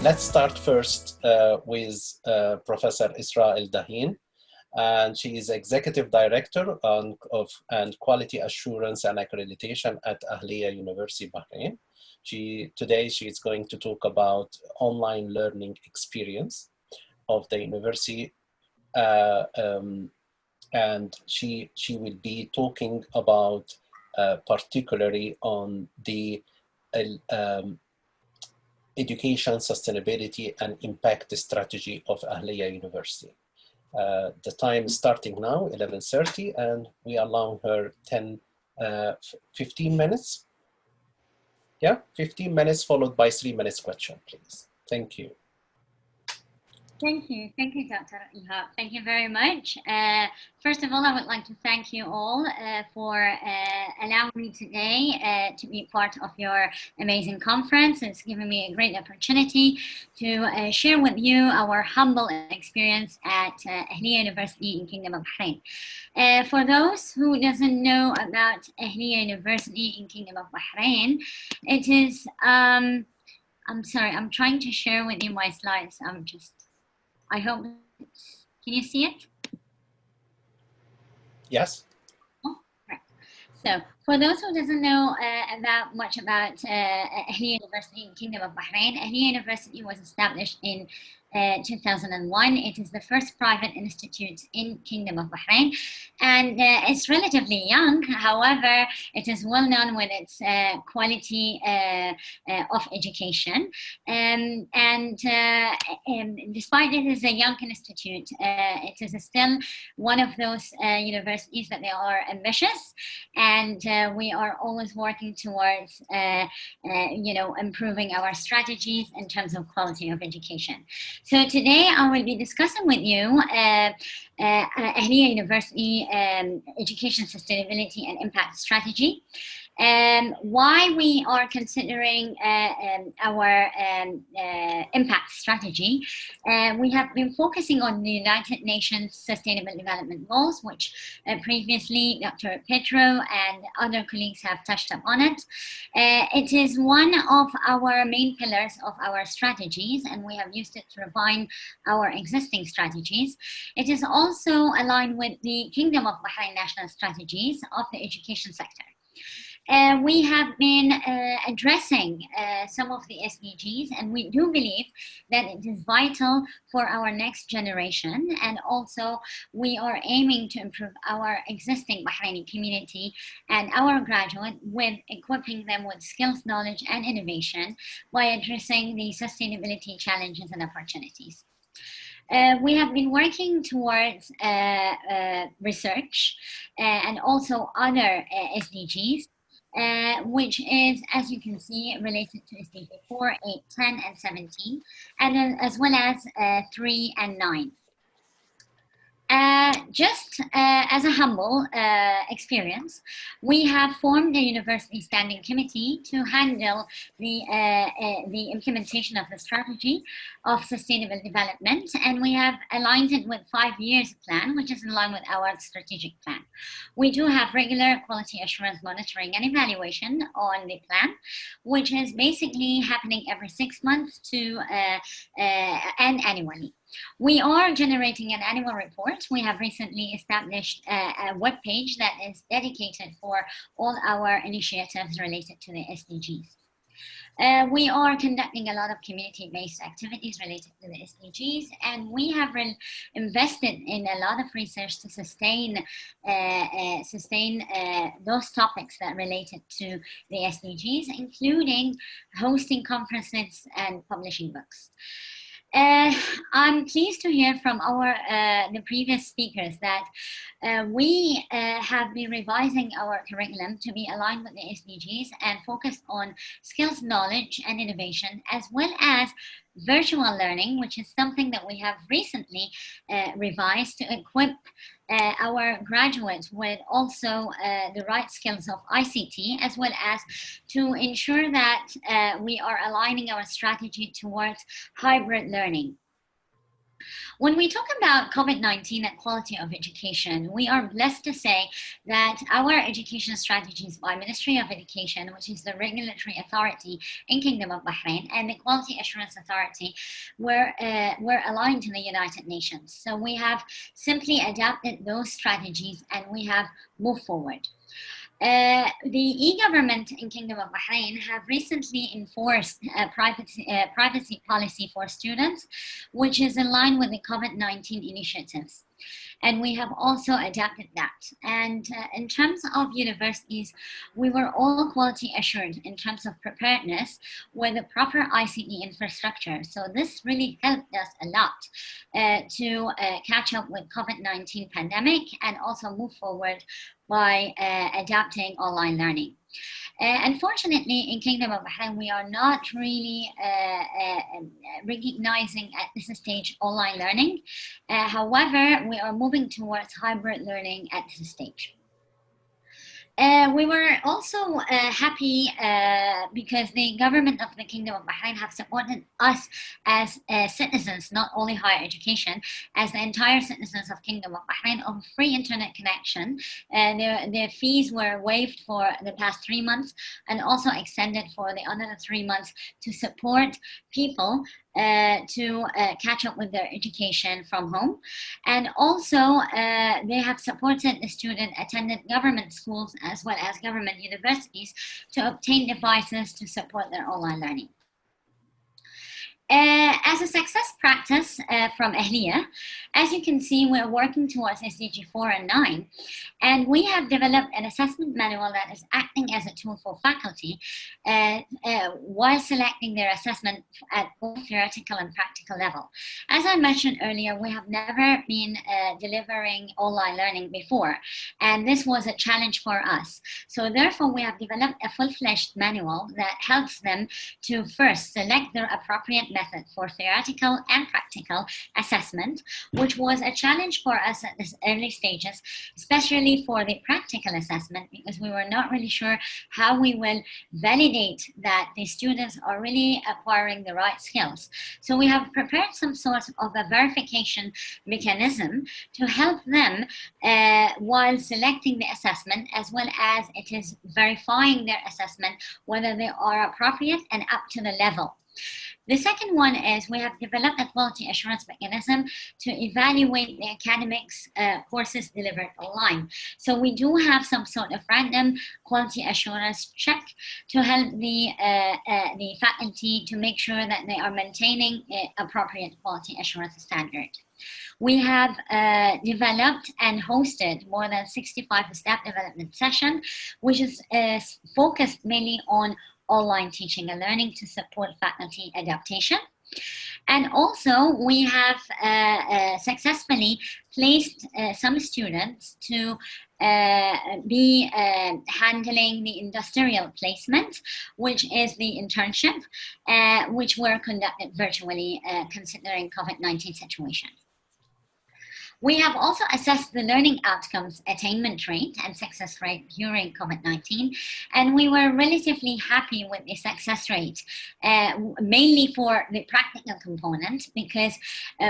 Let's start first with Professor Esra Al Dhaen, and she is Executive Director and Quality Assurance and Accreditation at Ahlia University Bahrain. Today she is going to talk about online learning experience of the university, and she will be talking about particularly on the education, sustainability, and impact strategy of Ahlia University. The time is starting now, 11:30, and we allow her 15 minutes. Yeah, 15 minutes followed by 3 minutes question, please. Thank you. Thank you, Dr. Ihab. Thank you very much. First of all, I would like to thank you all for allowing me today to be part of your amazing conference. It's given me a great opportunity to share with you our humble experience at Ahlia University in Kingdom of Bahrain. For those who doesn't know about Ahlia University in Kingdom of Bahrain, it is, I'm sorry, I'm trying to share with you my slides. I hope, can you see it? Yes. Oh, right. So for those who doesn't know much about Ahlia University in Kingdom of Bahrain, Ahlia University was established in 2001. It is the first private institute in Kingdom of Bahrain, and it's relatively young. However, it is well known with its quality of education. And despite it is a young institute, it is still one of those universities that they are ambitious, and we are always working towards improving our strategies in terms of quality of education. So today I will be discussing with you Ahlia University Education Sustainability and Impact Strategy. Why we are considering our impact strategy. We have been focusing on the United Nations Sustainable Development Goals, which previously Dr. Petro and other colleagues have touched upon it. It is one of our main pillars of our strategies, and we have used it to refine our existing strategies. It is also aligned with the Kingdom of Bahrain national strategies of the education sector. We have been addressing some of the SDGs, and we do believe that it is vital for our next generation, and also we are aiming to improve our existing Bahraini community and our graduate with equipping them with skills, knowledge, and innovation by addressing the sustainability challenges and opportunities. We have been working towards research and also other SDGs, which is, as you can see, related to SDG 4, 8, 10, and 17, and as well as 3 and 9. Just as a humble experience, we have formed a university standing committee to handle the implementation of the strategy of sustainable development, and we have aligned it with 5 years plan, which is in line with our strategic plan. We do have regular quality assurance monitoring and evaluation on the plan, which is basically happening every 6 months and annually. We are generating an annual report. We have recently established a web page that is dedicated for all our initiatives related to the SDGs. We are conducting a lot of community-based activities related to the SDGs, and we have invested in a lot of research to sustain those topics that related to the SDGs, including hosting conferences and publishing books. I'm pleased to hear from the previous speakers that we have been revising our curriculum to be aligned with the SDGs and focused on skills, knowledge, and innovation, as well as virtual learning, which is something that we have recently revised to equip our graduates with also the right skills of ICT, as well as to ensure that we are aligning our strategy towards hybrid learning. When we talk about COVID-19 and quality of education, we are blessed to say that our education strategies by Ministry of Education, which is the regulatory authority in Kingdom of Bahrain, and the Quality Assurance Authority were aligned to the United Nations. So we have simply adapted those strategies and we have moved forward. The e-government in Kingdom of Bahrain have recently enforced a privacy policy for students, which is in line with the COVID-19 initiatives. And we have also adapted that. And in terms of universities, we were all quality assured in terms of preparedness with the proper ICT infrastructure. So this really helped us a lot to catch up with COVID-19 pandemic and also move forward by adapting online learning. Unfortunately, in Kingdom of Bahrain, we are not really recognizing at this stage online learning. However, we are moving towards hybrid learning at this stage. We were also happy because the government of the Kingdom of Bahrain have supported us as citizens, not only higher education, as the entire citizens of Kingdom of Bahrain of free internet connection. Their fees were waived for the past 3 months and also extended for the other 3 months to support people to catch up with their education from home. And also they have supported the student attended government schools as well as government universities to obtain devices to support their online learning. As a success practice from Ahlia, as you can see, we're working towards SDG 4 and 9, and we have developed an assessment manual that is acting as a tool for faculty while selecting their assessment at both theoretical and practical level. As I mentioned earlier, we have never been delivering online learning before, and this was a challenge for us. So therefore, we have developed a full-fledged manual that helps them to first select their appropriate method for theoretical and practical assessment, which was a challenge for us at this early stages, especially for the practical assessment, because we were not really sure how we will validate that the students are really acquiring the right skills. So we have prepared some sort of a verification mechanism to help them while selecting the assessment, as well as it is verifying their assessment, whether they are appropriate and up to the level. The second one is we have developed a quality assurance mechanism to evaluate the academics courses delivered online. So we do have some sort of random quality assurance check to help the faculty to make sure that they are maintaining appropriate quality assurance standard. We have developed and hosted more than 65 staff development sessions, which is focused mainly on online teaching and learning to support faculty adaptation. And also we have successfully placed some students to be handling the industrial placement, which is the internship, which were conducted virtually considering COVID-19 situation. We have also assessed the learning outcomes attainment rate and success rate during COVID-19, and we were relatively happy with the success rate, mainly for the practical component, because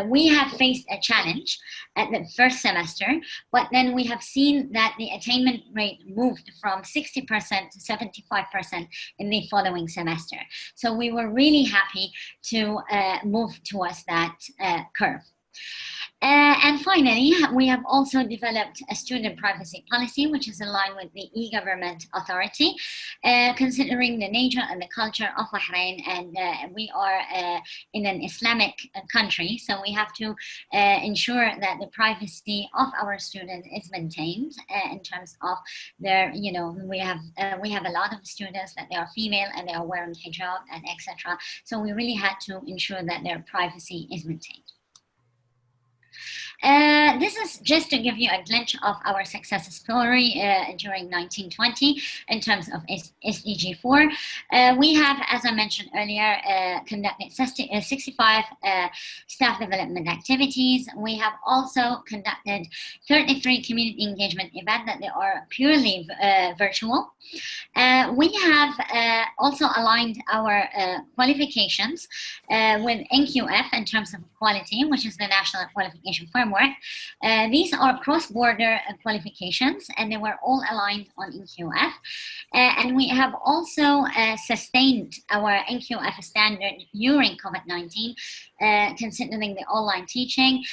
we have faced a challenge at the first semester, but then we have seen that the attainment rate moved from 60% to 75% in the following semester. So we were really happy to move towards that curve. And finally, we have also developed a student privacy policy, which is in line with the e-government authority, considering the nature and the culture of Bahrain, and we are in an Islamic country, so we have to ensure that the privacy of our students is maintained in terms of their, we have a lot of students that they are female and they are wearing hijab and etc. So we really had to ensure that their privacy is maintained. This is just to give you a glimpse of our success story during 1920 in terms of SDG 4. We have, as I mentioned earlier, conducted 65 staff development activities. We have also conducted 33 community engagement events that they are purely virtual. We have also aligned our qualifications with NQF in terms of quality, which is the National Qualification Framework. These are cross-border qualifications, and they were all aligned on NQF. And we have also sustained our NQF standard during COVID-19, considering the online teaching,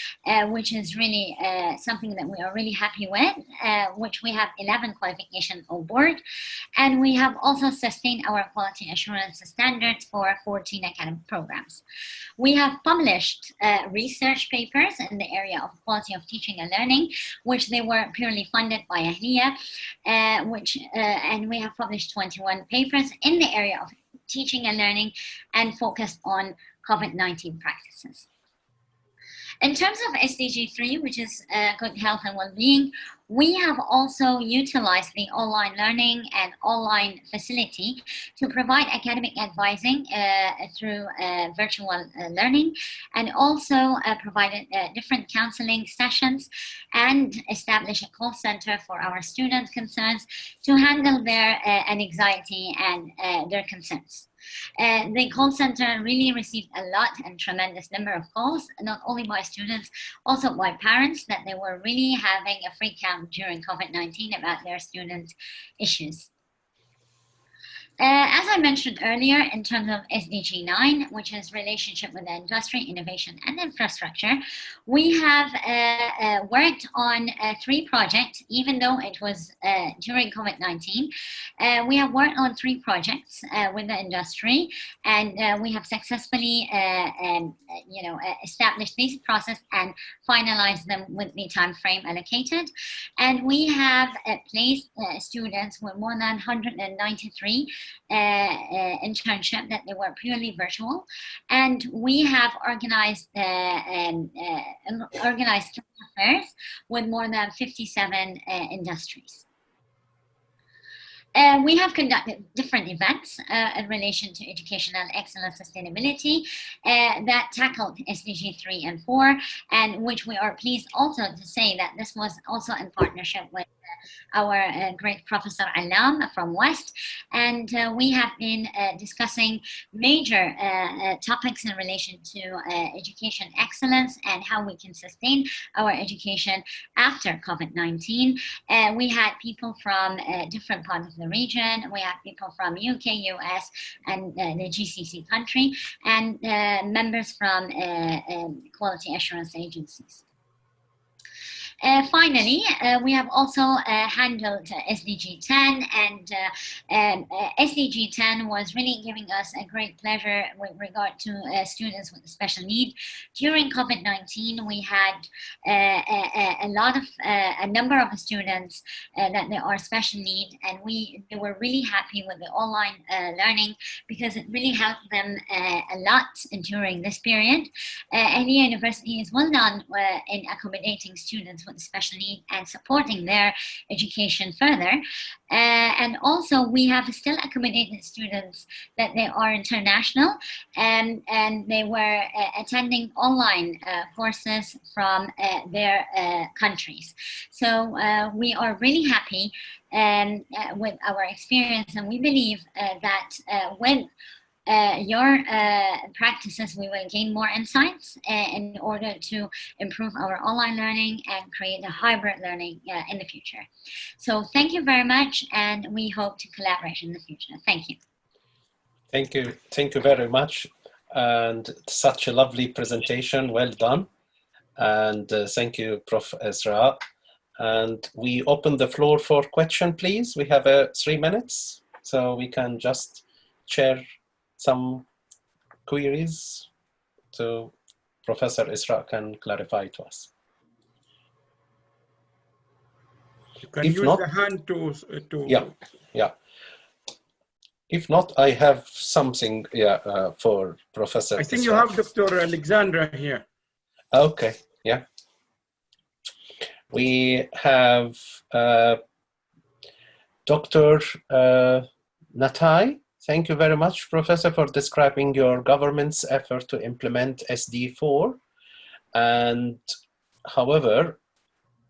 which is really something that we are really happy with, which we have 11 qualifications on board. And we have also sustained our quality assurance standards for 14 academic programs. We have published research papers in the area of quality of teaching and learning, which they were purely funded by Ahlia, and we have published 21 papers in the area of teaching and learning and focused on COVID-19 practices. In terms of SDG 3, which is good health and well-being, we have also utilized the online learning and online facility to provide academic advising through virtual learning, and also provided different counseling sessions and established a call center for our student concerns to handle their anxiety and their concerns. The call center really received a lot and tremendous number of calls, not only by students, also by parents, that they were really having a freak out during COVID-19 about their student issues. As I mentioned earlier, in terms of SDG 9, which is relationship with the industry, innovation, and infrastructure, we have worked on 3 projects, even though it was during COVID-19. We have worked on 3 projects with the industry, and we have successfully established this process and finalized them with the time frame allocated. And we have placed students with more than 193 internship that they were purely virtual, and we have organized affairs with more than 57 industries. We have conducted different events in relation to educational excellence sustainability that tackled SDG 3 and 4, and which we are pleased also to say that this was also in partnership with our great Professor Alam from West, and we have been discussing major topics in relation to education excellence and how we can sustain our education after COVID-19. We had people from different parts of the region. We had people from UK, US, and the GCC country, and members from quality assurance agencies. Finally, we have also handled SDG 10, and SDG 10 was really giving us a great pleasure with regard to students with special need. During COVID-19, we had a number of students that they are special need, and they were really happy with the online learning because it really helped them a lot during this period. Ahlia University is well known in accommodating students with special need and supporting their education further. And also we have still accommodated students that they are international, and they were attending online courses from their countries. So we are really happy with our experience, and we believe that with your practices, we will gain more insights in order to improve our online learning and create a hybrid learning in the future. So thank you very much, and we hope to collaborate in the future. Thank you. Thank you. Thank you very much. And such a lovely presentation. Well done. And thank you, Prof. Esra. And we open the floor for question, please. We have 3 minutes, so we can just share some queries so Professor Esra can clarify to us. You can use the hand to... Yeah. If not, I have something for Professor I think Esra. you have Dr. Alexandra here. Okay, yeah. We have Dr. Natai. Thank you very much, Professor, for describing your government's effort to implement SD4. And however,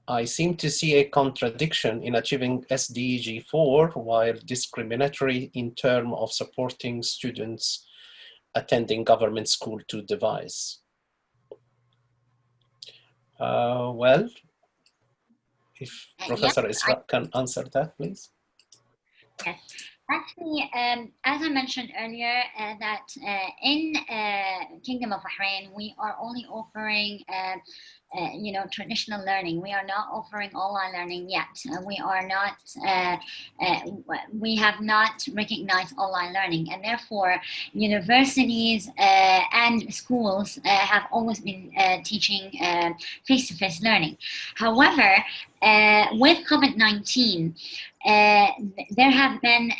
I seem to see a contradiction in achieving SDG4 while discriminatory in terms of supporting students attending government school to device. Well, if Professor Esra can answer that, please. Yes. Actually, as I mentioned earlier, that in Kingdom of Bahrain, we are only offering traditional learning. We are not offering online learning yet. We are not, we have not recognized online learning, and therefore universities and schools have always been teaching face-to-face learning. However, with COVID-19, there have been,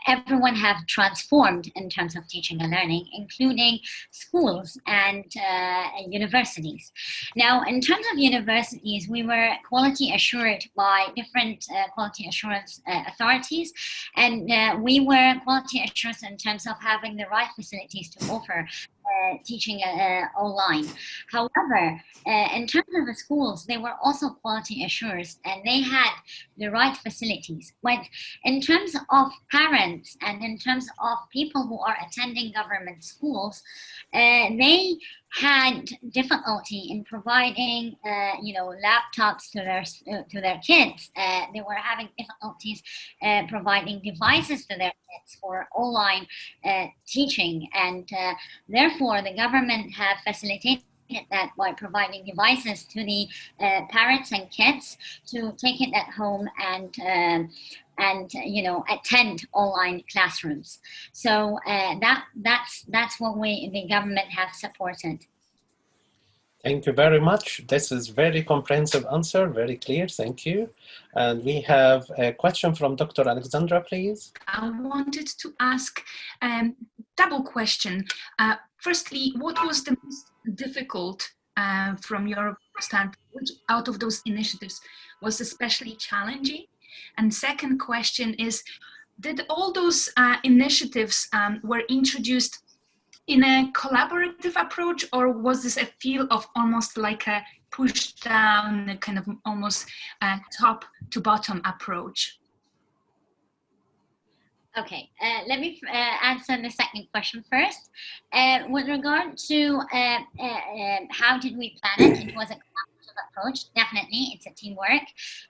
everyone have transformed in terms of teaching and learning, including schools and universities. Now, in terms of universities, we were quality assured by different quality assurance authorities, and we were quality assurance in terms of having the right facilities to offer teaching online. However, in terms of the schools, they were also quality assurers and they had the right facilities. But in terms of parents and in terms of people who are attending government schools, they had difficulty in providing, laptops to their kids. They were having difficulties providing devices to their kids for online teaching, and therefore the government have facilitated that by providing devices to the parents and kids to take it at home and attend online classrooms. So that's what the government have supported. Thank you very much. This is very comprehensive answer, very clear. Thank you. And we have a question from Dr. Alexandra, please. I wanted to ask double question. Firstly, what was the most difficult from your standpoint? Which out of those initiatives was especially challenging? And second question is, did all those initiatives were introduced in a collaborative approach, or was this a feel of almost like a push down, a kind of almost top to bottom approach? Okay, let me answer the second question first. With regard to how did we plan it, it was a collaborative approach. Definitely, it's a teamwork.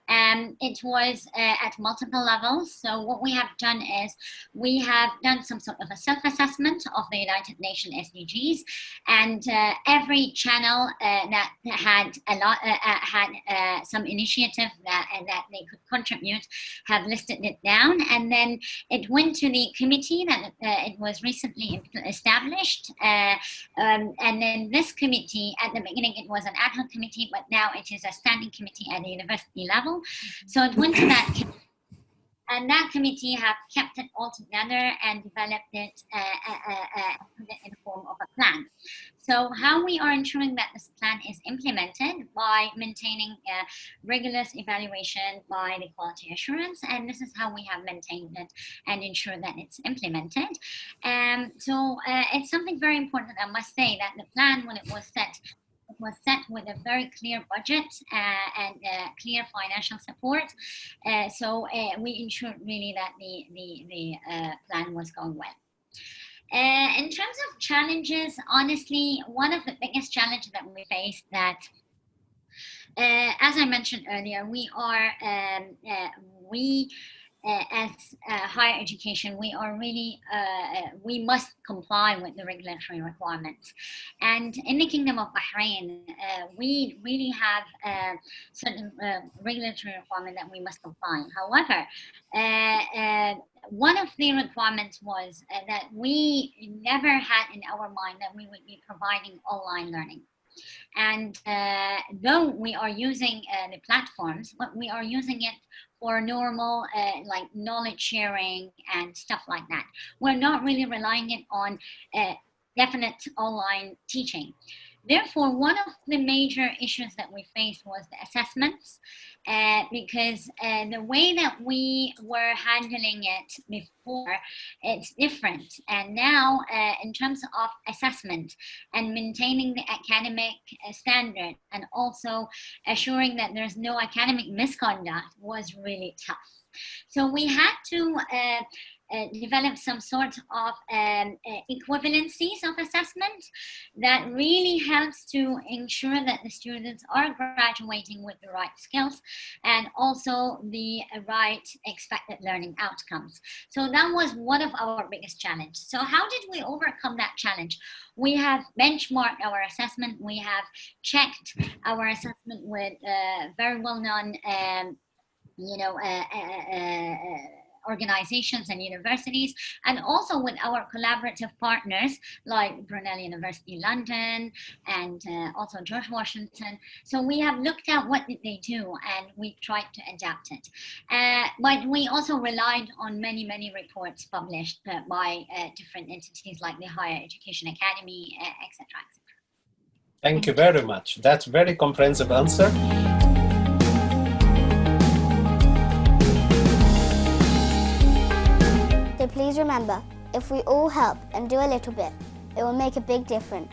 It was at multiple levels. So what we have done is we have done some sort of a self-assessment of the United Nations SDGs, and every channel that had a lot had some initiative that they could contribute have listed it down, and then it went to the committee that it was recently established, and then this committee, at the beginning it was an ad hoc committee, but now it is a standing committee at the university level. So it went to that committee, and that committee have kept it all together and developed it, put it in the form of a plan. So how we are ensuring that this plan is implemented by maintaining rigorous evaluation by the quality assurance, and this is how we have maintained it and ensure that it's implemented. So it's something very important, I must say, that the plan, when it was set with a very clear budget and clear financial support. So we ensured really that the plan was going well. In terms of challenges, honestly, one of the biggest challenges that we face that, as I mentioned earlier, we are, as higher education, we are really, we must comply with the regulatory requirements. And in the Kingdom of Bahrain, we really have certain regulatory requirements that we must comply. However, one of the requirements was that we never had in our mind that we would be providing online learning. And though we are using the platforms, but we are using it for normal like knowledge sharing and stuff like that. We're not really relying it on definite online teaching. Therefore, one of the major issues that we faced was the assessments, because the way that we were handling it before, it's different. And now, in terms of assessment and maintaining the academic standard and also assuring that there's no academic misconduct was really tough. So we had to develop some sort of equivalencies of assessment that really helps to ensure that the students are graduating with the right skills and also the right expected learning outcomes. So that was one of our biggest challenges. So how did we overcome that challenge? We have benchmarked our assessment. We have checked our assessment with very well-known organizations and universities, and also with our collaborative partners like Brunel University London and also George Washington. So we have looked at what did they do and we tried to adapt it. But we also relied on many reports published by different entities like the Higher Education Academy, etc. Thank you very much. That's a very comprehensive answer. So please remember, if we all help and do a little bit, it will make a big difference.